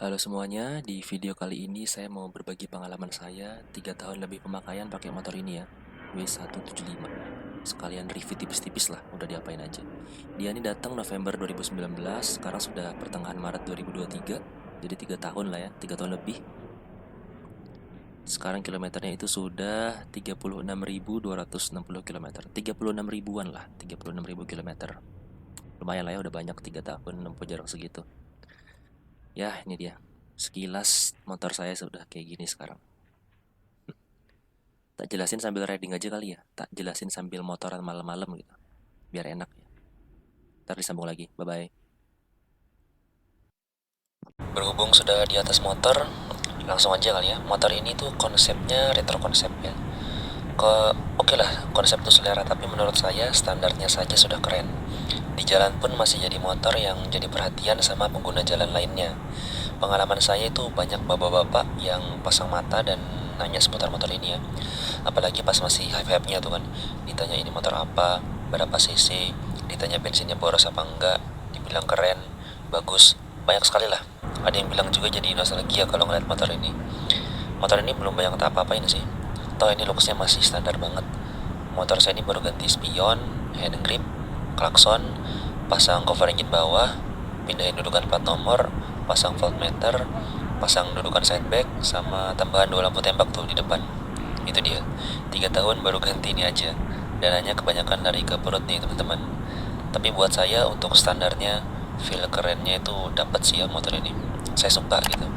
Halo semuanya, di video kali ini saya mau berbagi pengalaman saya 3 tahun lebih pemakaian pakai motor ini ya, W175. Sekalian review tipis-tipis lah, udah diapain aja. Dia ini datang November 2019, sekarang sudah pertengahan Maret 2023, jadi 3 tahun lah ya, 3 tahun lebih. Sekarang kilometernya itu sudah 36.260 km, 36 ribuan lah, 36 ribu kilometer. Lumayan lah ya, udah banyak 3 tahun menempuh jarak segitu. Ya, ini dia. Sekilas motor saya sudah kayak gini sekarang. Tak jelasin sambil riding aja kali ya. Tak jelasin sambil motoran malam-malam gitu. Biar enak ya. Ntar disambung lagi. Bye-bye. Berhubung sudah di atas motor, langsung aja kali ya. Motor ini tuh konsepnya retro konsep ya. Oke lah, konsep tuh selera, tapi menurut saya standarnya saja sudah keren. Di jalan pun masih jadi motor yang jadi perhatian sama pengguna jalan lainnya. Pengalaman saya itu banyak bapak-bapak yang pasang mata dan nanya seputar motor ini ya. Apalagi pas masih hype-hype-nya tuh kan. Ditanya ini motor apa, berapa cc, ditanya bensinnya boros apa enggak, dibilang keren, bagus, banyak sekali lah. Ada yang bilang juga jadi nostalgia kalau ngeliat motor ini. Motor ini belum banyak apa-apain sih. Toh ini looksnya masih standar banget. Motor saya ini baru ganti spion, hand grip, klakson, pasang cover engine bawah, pindahin dudukan plat nomor, pasang voltmeter, pasang dudukan sidebag, sama tambahan 2 lampu tembak tuh di depan. Itu dia, 3 tahun baru ganti ini aja. Dan hanya kebanyakan lari ke perut nih teman-teman. Tapi buat saya untuk standarnya, feel kerennya itu dapat sih ya motor ini. Saya suka gitu.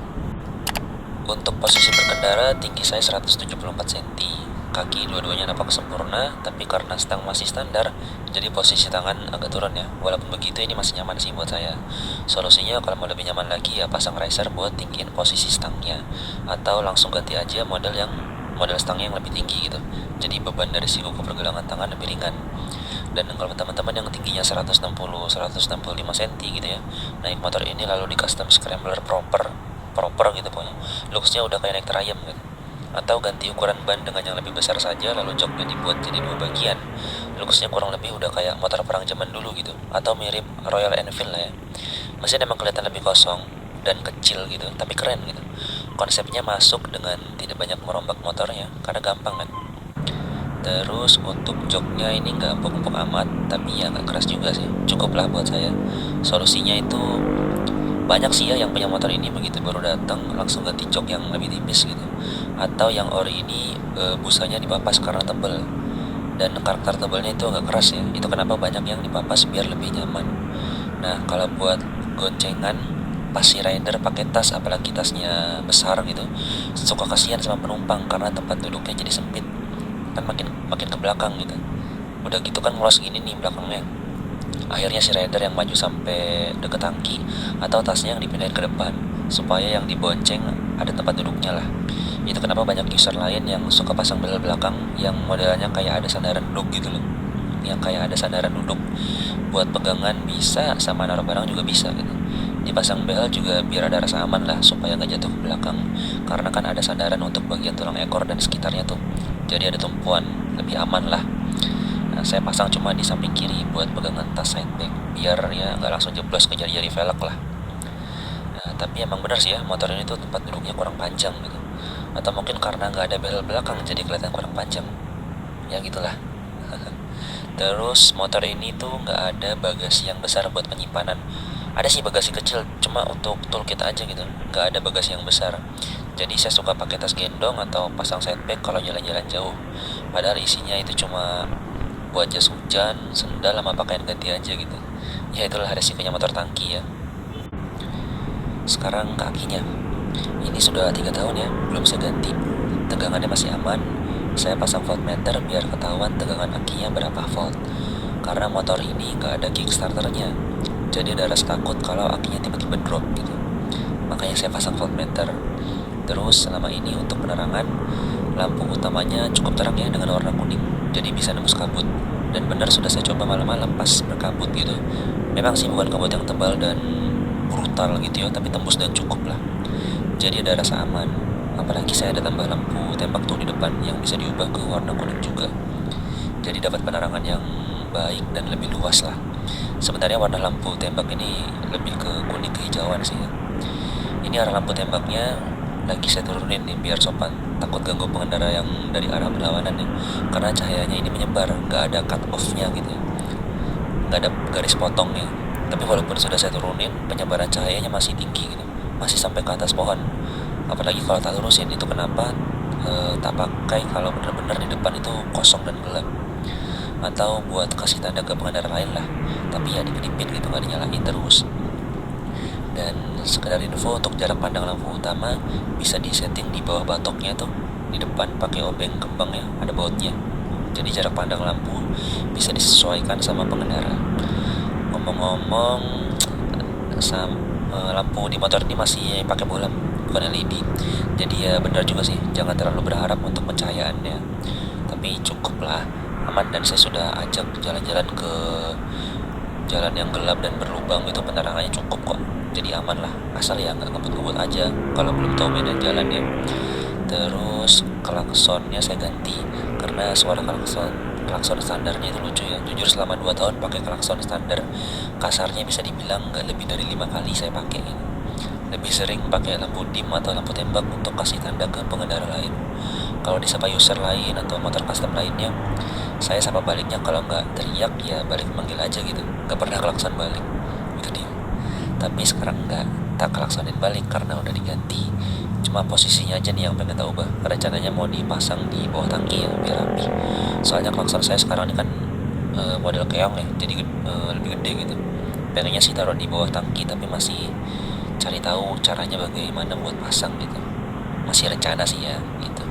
Untuk posisi berkendara, tinggi saya 174 cm, kaki dua-duanya nampak sempurna, tapi karena stang masih standar, jadi posisi tangan agak turun ya. Walaupun begitu ini masih nyaman sih buat saya. Solusinya kalau mau lebih nyaman lagi ya pasang riser buat tinggiin posisi stangnya, atau langsung ganti aja model stangnya yang lebih tinggi gitu. Jadi beban dari siku ke pergelangan tangan lebih ringan. Dan kalau teman-teman yang tingginya 165 cm gitu ya, naik motor ini lalu di custom scrambler proper gitu pokoknya, looksnya udah kayak naik Triumph gitu. Atau ganti ukuran ban dengan yang lebih besar saja, lalu joknya dibuat jadi 2 bagian, looksnya kurang lebih udah kayak motor perang zaman dulu gitu, atau mirip Royal Enfield lah ya. Mesin emang kelihatan lebih kosong dan kecil gitu, tapi keren gitu. Konsepnya masuk dengan tidak banyak merombak motornya, karena gampang kan. Terus untuk joknya ini nggak empuk-empuk amat, tapi ya nggak keras juga sih, cukup lah buat saya. Solusinya itu banyak sih ya yang punya motor ini begitu baru datang langsung ganti jok yang lebih tipis gitu, atau yang ori ini busanya dipapas karena tebel, dan karakter tebelnya itu agak keras ya. Itu kenapa banyak yang dipapas biar lebih nyaman. Nah kalau buat goncengan pas si rider pakai tas, apalagi tasnya besar gitu, suka kasihan sama penumpang karena tempat duduknya jadi sempit kan, makin makin ke belakang gitu. Udah gitu kan nguras gini nih belakangnya, akhirnya si rider yang maju sampai deket tangki, atau tasnya yang dipindahin ke depan supaya yang dibonceng ada tempat duduknya lah. Itu kenapa banyak user lain yang suka pasang belakang belakang yang modelnya kayak ada sandaran duduk gitu loh, yang kayak ada sandaran duduk buat pegangan bisa, sama naruh barang juga bisa gitu. Dipasang bel juga biar ada rasa aman lah, supaya nggak jatuh ke belakang, karena kan ada sandaran untuk bagian tulang ekor dan sekitarnya tuh, jadi ada tumpuan, lebih aman lah. Nah, saya pasang cuma di samping kiri buat pegangan tas side bag, biar ya nggak langsung jeblos ke jari-jari velg lah. Nah, tapi emang benar sih ya, motor ini tuh tempat duduknya kurang panjang gitu. Atau mungkin karena nggak ada bel belakang jadi kelihatan kurang panjang. Ya gitulah. Terus motor ini tuh nggak ada bagasi yang besar buat penyimpanan. Ada sih bagasi kecil, cuma untuk toolkit aja gitu. Nggak ada bagasi yang besar. Jadi saya suka pakai tas gendong atau pasang side bag kalau jalan-jalan jauh. Padahal isinya itu cuma buat jas hujan, sendal sama pakaian ganti aja gitu. Ya itulah resikonya motor tangki ya. Sekarang kakinya, ini sudah 3 tahun ya, belum saya ganti. Tegangannya masih aman. Saya pasang voltmeter biar ketahuan tegangan akinya berapa volt. Karena motor ini nggak ada kickstarternya, jadi ada rasa takut kalau akinya tiba-tiba drop gitu. Makanya saya pasang voltmeter. Terus selama ini untuk penerangan, lampu utamanya cukup terang ya dengan warna kuning, jadi bisa nembus kabut. Dan benar sudah saya coba malam-malam pas berkabut gitu. Memang sih bukan kabut yang tebal dan brutal gitu ya, tapi tembus dan cukup lah. Jadi ada rasa aman. Apalagi saya ada tambah lampu tembak tuh di depan yang bisa diubah ke warna kuning juga. Jadi dapat penerangan yang baik dan lebih luas lah. Sebenarnya warna lampu tembak ini lebih ke kuning kehijauan sih ya. Ini ini arah lampu tembaknya lagi saya turunin nih biar sopan, takut ganggu pengendara yang dari arah berlawanan ya, karena cahayanya ini menyebar, nggak ada cut off-nya gitu ya, nggak ada garis potongnya. Tapi walaupun sudah saya turunin, penyebaran cahayanya masih tinggi gitu, masih sampai ke atas pohon. Apalagi kalau tak lurusin, itu kenapa tak pakai kalau benar-benar di depan itu kosong dan gelap, atau buat kasih tanda ke pengendara lain lah, tapi ya dikedipin gitu, nggak dinyalain terus. Dan sekedar info, untuk jarak pandang lampu utama bisa disetting di bawah batoknya tuh, di depan pakai obeng kembang ya, ada bautnya. Jadi jarak pandang lampu bisa disesuaikan sama pengendara. Ngomong-ngomong, lampu di motor ini masih pakai bolam, bukan LED. Jadi ya benar juga sih, jangan terlalu berharap untuk pencahayaannya. Tapi cukup lah, aman, dan saya sudah ajak jalan-jalan ke jalan yang gelap dan berlubang, itu penerangannya cukup kok. Jadi aman lah, asal ya nggak ngebut-ngebut aja kalau belum tahu medan jalan ya. Terus klaksonnya saya ganti, karena suara klakson standarnya itu lucu ya. Jujur selama 2 tahun pakai klakson standar, kasarnya bisa dibilang nggak lebih dari 5 kali saya pakai gitu. Lebih sering pakai lampu dim atau lampu tembak untuk kasih tanda ke pengendara lain. Kalau disapa user lain atau motor custom lainnya, saya sapa baliknya. Kalau nggak teriak ya balik manggil aja gitu, nggak pernah klakson balik, itu dia. Tapi sekarang nggak, tak klaksonin balik karena udah diganti. Cuma posisinya aja nih yang pengen tak ubah. Rencananya mau dipasang di bawah tangki ya, biar rapi. Soalnya klakson saya sekarang ini kan model keong ya, jadi lebih gede gitu. Pengennya sih taruh di bawah tangki, tapi masih cari tahu caranya bagaimana buat pasang gitu. Masih rencana sih ya gitu.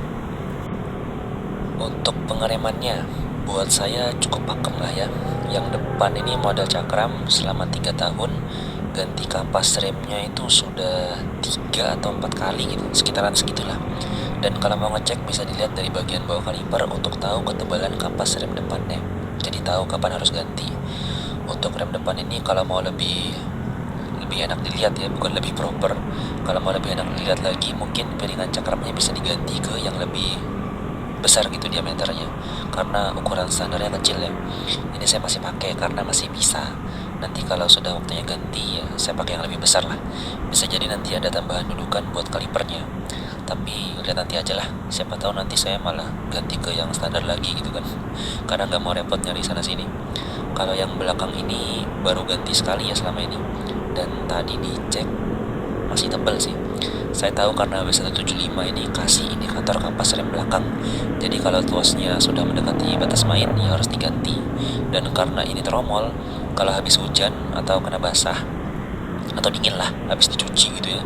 Untuk pengeremannya, buat saya cukup pakem lah ya. Yang depan ini model cakram, selama 3 tahun ganti kampas remnya itu sudah 3 atau 4 kali gitu, sekitaran segitulah. Dan kalau mau ngecek bisa dilihat dari bagian bawah kaliper untuk tahu ketebalan kampas rem depannya, jadi tahu kapan harus ganti. Untuk rem depan ini kalau mau lebih enak dilihat ya, bukan lebih proper, kalau mau lebih enak dilihat lagi, mungkin piringan cakramnya bisa diganti ke yang lebih besar gitu diameternya, karena ukuran standarnya kecil ya. Ini saya masih pakai karena masih bisa. Nanti kalau sudah waktunya ganti ya saya pakai yang lebih besar lah. Bisa jadi nanti ada tambahan dudukan buat kalipernya, tapi lihat nanti aja lah, siapa tahu nanti saya malah ganti ke yang standar lagi gitu kan, karena nggak mau repot nyari sana sini. Kalau yang belakang ini baru ganti sekali ya selama ini, dan tadi dicek masih tebal sih. Saya tahu karena W175 ini kasih indikator kampas rem belakang, jadi kalau tuasnya sudah mendekati batas main ya harus diganti. Dan karena ini tromol, kalau habis hujan atau kena basah atau dingin lah, habis dicuci gitu ya,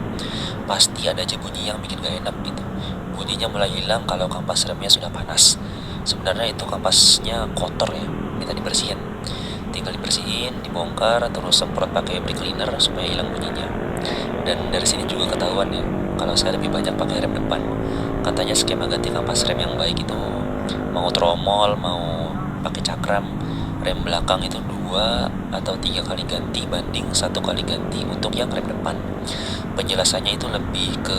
pasti ada aja bunyi yang bikin gak enak gitu. Bunyinya mulai hilang kalau kampas remnya sudah panas. Sebenarnya itu kampasnya kotor ya, minta dibersihin. Tinggal dibersihin, dibongkar, terus semprot pakai brake cleaner supaya hilang bunyinya. Dan dari sini juga ketahuan ya, kalau saya lebih banyak pakai rem depan. Katanya skema ganti kampas rem yang baik itu mau tromol, mau pakai cakram, rem belakang itu 2 atau 3 kali ganti banding 1 kali ganti untuk yang rem depan. Penjelasannya itu lebih ke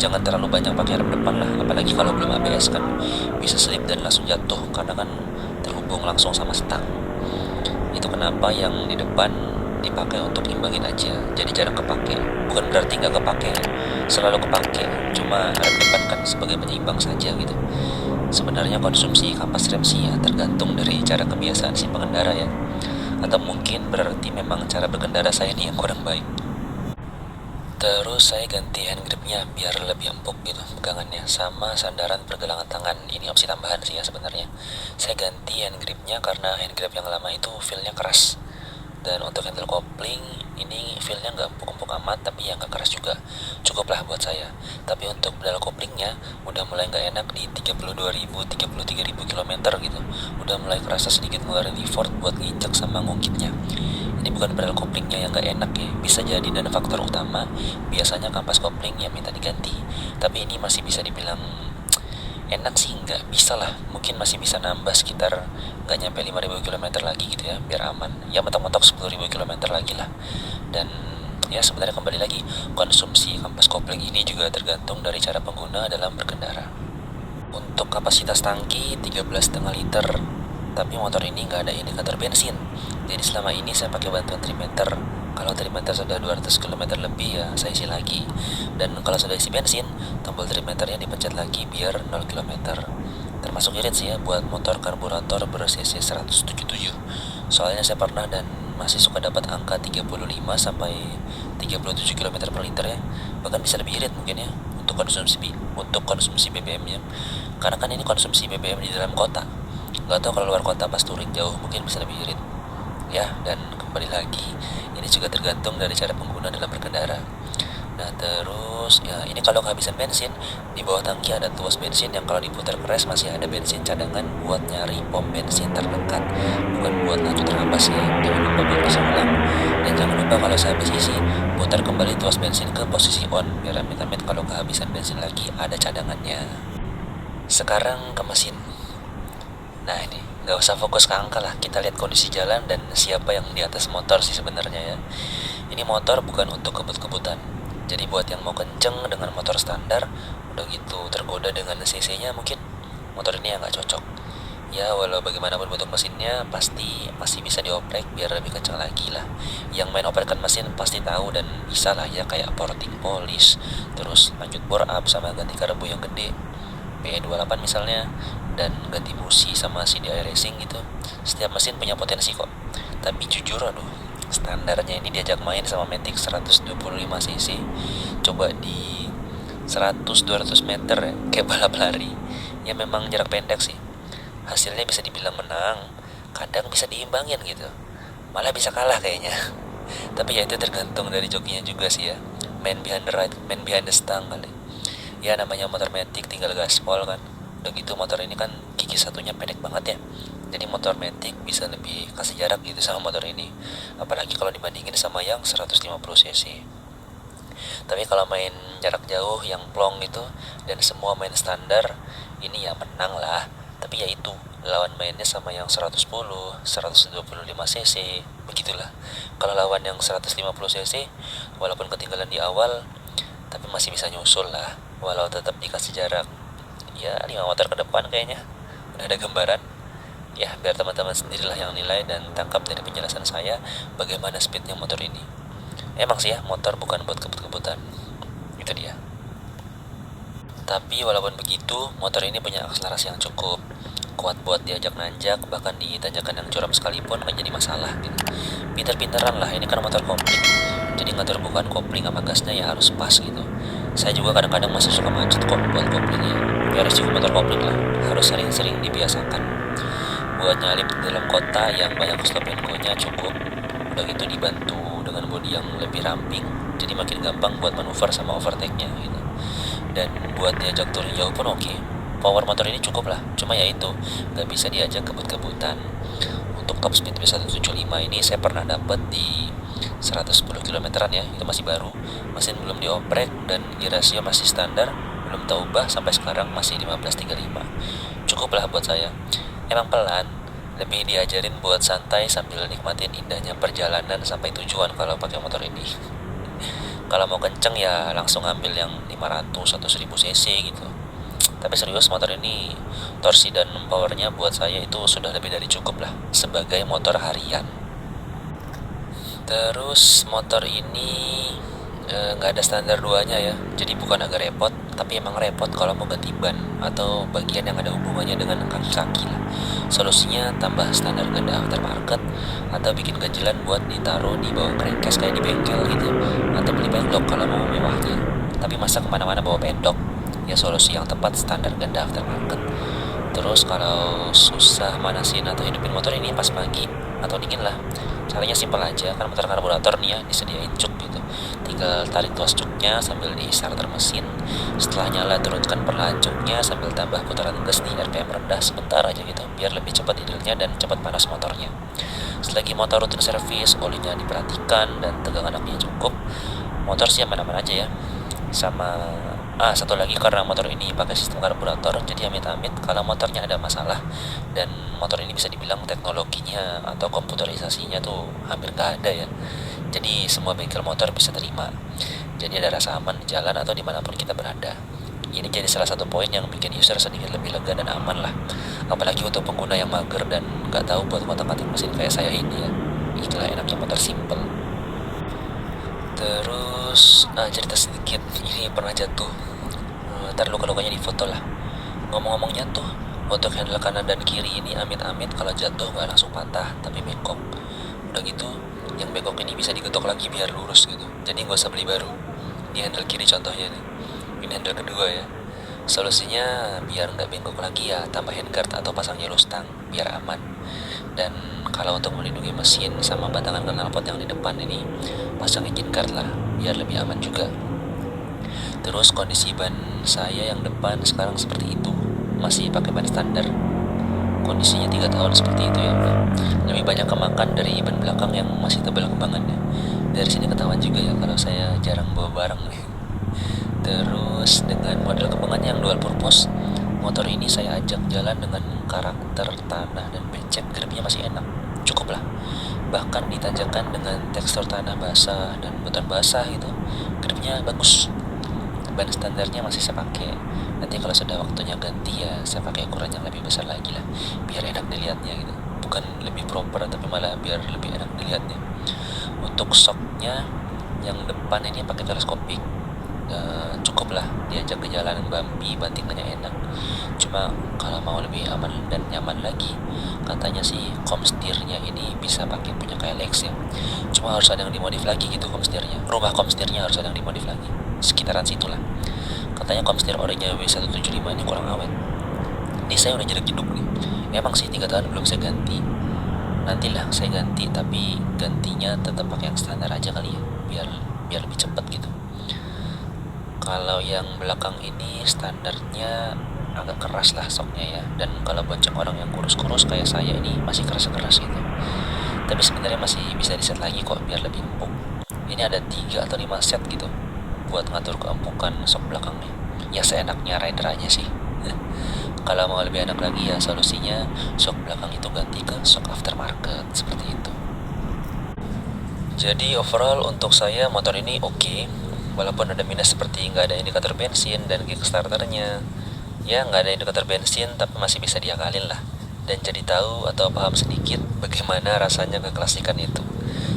jangan terlalu banyak pakai rem depan lah, apalagi kalau belum ABS kan bisa slip dan langsung jatuh karena kan terhubung langsung sama stang. Itu kenapa yang di depan dipakai untuk imbangin aja, jadi jarang kepake. Bukan berarti nggak kepake, selalu kepake, cuma rem depan kan sebagai penyeimbang saja gitu. Sebenarnya konsumsi kampas rem sih ya tergantung dari cara kebiasaan si pengendara ya, atau mungkin berarti memang cara berkendara saya nih yang kurang baik. Terus saya ganti hand gripnya biar lebih empuk gitu pegangannya, sama sandaran pergelangan tangan. Ini opsi tambahan sih ya sebenarnya. Saya ganti hand gripnya karena hand grip yang lama itu feel-nya keras. Dan untuk handle kopling ini feel-nya nggak empuk-empuk amat, tapi ya nggak keras juga, cukup lah buat saya. Tapi untuk pedal koplingnya udah mulai nggak enak di 33.000 km gitu. Udah mulai kerasa sedikit ngeluarin effort buat nginjek sama ngungkitnya. Ini bukan pedal koplingnya yang nggak enak ya, bisa jadi, dan faktor utama biasanya kampas kopling yang minta diganti. Tapi ini masih bisa dibilang enak sih, nggak bisa lah, mungkin masih bisa nambah sekitar nggak nyampe 5.000 km lagi gitu ya, biar aman ya, mentok-mentok 10.000 km lagi lah. Dan ya sebenarnya kembali lagi, konsumsi kampas kopling ini juga tergantung dari cara pengguna dalam berkendara. Untuk kapasitas tangki 13,5 liter, tapi motor ini nggak ada indikator bensin. Jadi selama ini saya pakai bantuan trimeter. Kalau trimeter sudah 200 km lebih ya saya isi lagi. Dan kalau sudah isi bensin, tombol trimeternya dipencet lagi biar 0 km. Termasuk irit sih ya buat motor karburator ber-cc 177. Soalnya saya pernah dan masih suka dapat angka 35 sampai 37 km per liter ya. Bahkan bisa lebih irit mungkin ya untuk konsumsi BBM-nya. Karena kan ini konsumsi BBM di dalam kota. Nggak tahu kalau luar kota pas touring jauh mungkin bisa lebih irit. Ya, dan kembali lagi ini juga tergantung dari cara pengguna dalam berkendara. Nah terus ya ini kalau kehabisan bensin, di bawah tangki ada tuas bensin yang kalau diputar keras masih ada bensin cadangan buat nyari pom bensin terdekat, bukan buat lanjut terabas ya. Jangan lupa buat isi ulang. Dan jangan lupa kalau saya habis isi, putar kembali tuas bensin ke posisi on biar amit-amit kalau kehabisan bensin lagi ada cadangannya. Sekarang ke mesin. Nah ini nggak usah fokus ke angka lah, kita lihat kondisi jalan dan siapa yang di atas motor sih sebenarnya ya. Ini motor bukan untuk kebut-kebutan. Jadi buat yang mau kenceng dengan motor standar, udah gitu tergoda dengan cc-nya mungkin motor ini yang nggak cocok. Ya walau bagaimanapun bentuk mesinnya pasti masih bisa dioprek biar lebih kencang lagi lah. Yang main oprekan mesin pasti tahu dan bisa lah ya, kayak porting polish, terus lanjut bore up sama ganti karbu yang gede PE28 misalnya, dan ganti busi sama CDI racing gitu. Setiap mesin punya potensi kok. Tapi jujur aduh, standarnya ini diajak main sama Matic 125cc, coba di 100-200 meter ya, kayak balap lari. Ya memang jarak pendek sih. Hasilnya bisa dibilang menang, kadang bisa diimbangin gitu. Malah bisa kalah kayaknya. Tapi ya itu tergantung dari jokinya juga sih ya. Man behind the ride, man behind the stang kali. Ya namanya motor Matic tinggal gaspol kan. Udah gitu motor ini kan gigi satunya pendek banget ya. Jadi motor Matic bisa lebih kasih jarak gitu sama motor ini. Apalagi kalau dibandingin sama yang 150cc. Tapi kalau main jarak jauh yang plong itu dan semua main standar, ini ya menang lah. Tapi ya itu, lawan mainnya sama yang 110, 125cc, begitulah. Kalau lawan yang 150cc, walaupun ketinggalan di awal, tapi masih bisa nyusul lah, walau tetap dikasih jarak. Ya 5 motor ke depan kayaknya. Udah ada gambaran. Ya biar teman-teman sendirilah yang nilai dan tangkap dari penjelasan saya bagaimana speednya motor ini. Emang sih ya, motor bukan buat kebut-kebutan. Itu dia. Tapi walaupun begitu, motor ini punya akselerasi yang cukup kuat buat diajak nanjak, bahkan di tanjakan yang curam sekalipun nggak jadi masalah gitu. Pinter-pinteran lah, ini kan motor kopling, jadi ngatur bukan kopling sama gasnya ya harus pas gitu. Saya juga kadang-kadang masih suka macet kok buat koplingnya. Ya resiko motor kopling lah, harus sering-sering dibiasakan. Buat nyalip di dalam kota yang banyak stop and go-nya cukup. Udah gitu dibantu dengan bodi yang lebih ramping, jadi makin gampang buat manuver sama overtake-nya gitu. Dan buat diajak touring jauh pun oke. Power motor ini cukup lah, cuma ya itu nggak bisa diajak kebut-kebutan. Untuk top speed W175 ini saya pernah dapat di 110 km-an ya, itu masih baru, mesin belum dioprek dan gear rasio masih standar, belum tahu ubah sampai sekarang masih 1535. Cukup lah buat saya. Emang pelan, lebih diajarin buat santai sambil nikmatin indahnya perjalanan sampai tujuan kalau pakai motor ini. Kalau mau kenceng ya langsung ambil yang 500 atau 1000 cc gitu. Tapi serius motor ini torsi dan powernya buat saya itu sudah lebih dari cukup lah sebagai motor harian. Terus motor ini nggak ada standar duanya ya, jadi bukan agak repot, tapi emang repot kalau mau ganti ban atau bagian yang ada hubungannya dengan kaki-kaki lah. Solusinya tambah standar ganda aftermarket atau bikin ganjelan buat ditaruh di bawah crankcase kayak di bengkel gitu, atau beli pedok kalau mau mewahnya. Tapi masa kemana-mana bawa pedok? Ya solusi yang tepat standar ganda aftermarket. Terus kalau susah manasin atau hidupin motor ini pas pagi atau dingin lah, caranya simpel aja, kan motor karburator nih ya disediain cuk gitu. Tinggal tarik tuas cuknya sambil di starter mesin. Setelah nyala turunkan perlahan cuknya sambil tambah putaran gas di RPM rendah sebentar aja gitu, biar lebih cepat idle-nya dan cepat panas motornya. Selagi motor rutin servis, olinya diperhatikan dan tegangan akinya cukup, motor sih aman-aman aja ya. Sama satu lagi, karena motor ini pakai sistem karburator, jadi amit-amit kalau motornya ada masalah, dan motor ini bisa dibilang teknologinya atau komputerisasinya tuh hampir gak ada ya. Jadi semua bengkel motor bisa terima. Jadi ada rasa aman di jalan atau dimanapun kita berada. Ini jadi salah satu poin yang bikin user sedikit lebih lega dan aman lah. Apalagi untuk pengguna yang mager dan nggak tahu buat ngotak-ngatik mesin kayak saya ini ya. Itulah enaknya motor simple. Terus cerita sedikit, ini pernah jatuh. Ntar luka-lukanya difoto lah. Ngomong-ngomong jatuh, untuk handle kanan dan kiri ini amit-amit kalau jatuh nggak langsung patah, tapi bengkok. Udah gitu, yang bengkok ini bisa digetok lagi biar lurus gitu. Jadi nggak usah beli baru. Di handle kiri contohnya nih. Ini handle kedua ya. Solusinya biar nggak bengkok lagi ya tambah handguard atau pasang yellow stang biar aman. Dan kalau untuk melindungi mesin sama batangan knalpot yang di depan ini pasang engine guard lah biar lebih aman juga. Terus kondisi ban saya yang depan sekarang seperti itu, masih pakai ban standar. Kondisinya 3 tahun seperti itu ya udah. Lebih banyak kemakan dari ban belakang yang masih tebal kembangannya. Dari sini ketahuan juga ya kalau saya jarang bawa barang nih. Terus dengan model kembangannya yang dual purpose, motor ini saya ajak jalan dengan karakter tanah dan becek, gripnya masih enak, cukup lah. Bahkan ditanjakan dengan tekstur tanah basah dan beton basah gitu, gripnya bagus. Ban standarnya masih saya pakai. Nanti kalau sudah waktunya ganti ya saya pakai ukuran yang lebih besar lagi lah, biar enak dilihatnya gitu. Bukan lebih proper tapi malah biar lebih enak dilihatnya. Untuk shocknya yang depan ini pakai teleskopik. Cukup lah diajak ke jalan bumpy, bantingannya enak. Cuma kalau mau lebih aman dan nyaman lagi, katanya sih komstirnya ini bisa pakai punya KLX ya. Cuma harus ada yang dimodif lagi gitu komstirnya. Rumah komstirnya harus ada yang dimodif lagi. Sekitaran situlah. Katanya komstir orinya W175 ini kurang awet. Ini saya udah jeduk-jeduk nih. Emang sih 3 tahun belum saya ganti. Nantilah saya ganti, tapi gantinya tetap pakai yang standar aja kali ya, biar lebih cepat gitu. Kalau yang belakang ini standarnya agak keras lah shocknya ya. Dan kalau bonceng orang yang kurus-kurus kayak saya ini masih keras-keras gitu. Tapi sebenarnya masih bisa diset lagi kok biar lebih empuk. Ini ada 3 atau 5 set gitu buat ngatur keempukan shock belakangnya. Ya seenaknya rider aja sih. Kalau mau lebih enak lagi ya solusinya shock belakang itu ganti ke shock aftermarket seperti itu. Jadi overall untuk saya motor ini oke. Walaupun ada minus seperti nggak ada indikator bensin dan kickstarternya. Ya nggak ada indikator bensin tapi masih bisa diakalin lah. Dan jadi tahu atau paham sedikit bagaimana rasanya keklasikan itu.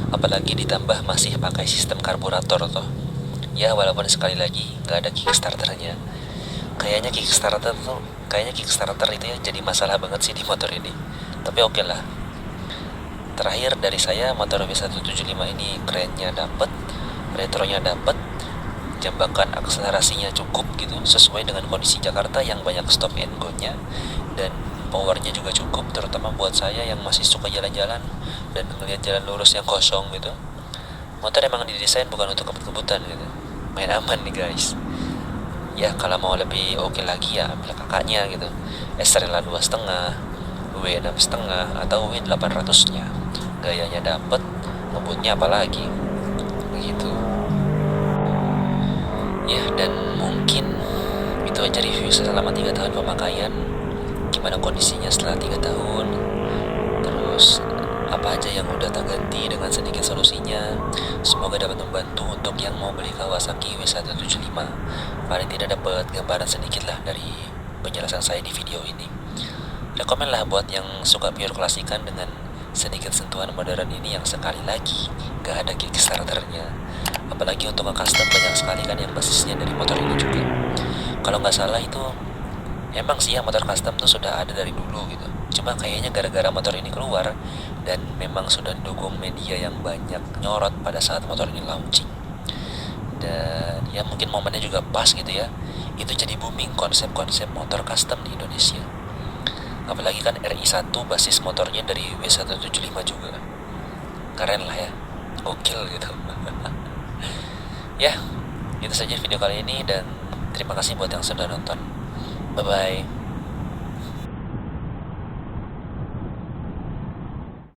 Apalagi ditambah masih pakai sistem karburator toh. Ya walaupun sekali lagi nggak ada kickstarternya. Kayaknya Kickstarter itu ya jadi masalah banget sih di motor ini. Tapi oke lah. Terakhir dari saya, motor W175 ini kerennya dapet, retronya dapet, jambakan akselerasinya cukup gitu, sesuai dengan kondisi Jakarta yang banyak stop and go-nya, dan powernya juga cukup, terutama buat saya yang masih suka jalan-jalan dan ngelihat jalan lurus yang kosong gitu. Motor emang didesain bukan untuk kebut-kebutan gitu, main aman nih guys. Ya kalau mau lebih oke lagi ya ambil kakaknya gitu, Estrella 2,5, W6,5 atau W800 nya. Gayanya dapet, ngebutnya apalagi begitu. Ya dan mungkin itu aja review selama 3 tahun pemakaian. Gimana kondisinya setelah 3 tahun, terus apa aja yang udah tak ganti dengan sedikit solusinya. Semoga dapat membantu untuk yang mau beli Kawasaki W175. Paling tidak dapat gambaran sedikit lah dari penjelasan saya di video ini. Rekomen lah buat yang suka pure klasikan dengan sedikit sentuhan modern ini yang sekali lagi gak ada kickstarternya. Apalagi untuk custom banyak sekali kan yang basisnya dari motor ini juga. Kalau nggak salah itu emang sih ya motor custom tuh sudah ada dari dulu gitu. Cuma kayaknya gara-gara motor ini keluar dan memang sudah didukung media yang banyak nyorot pada saat motor ini launching. Dan ya mungkin momennya juga pas gitu ya. Itu jadi booming konsep-konsep motor custom di Indonesia. Apalagi kan RI1 basis motornya dari W175 juga. Keren lah ya, gokil gitu. Ya, itu saja video kali ini dan terima kasih buat yang sudah nonton. Bye-bye.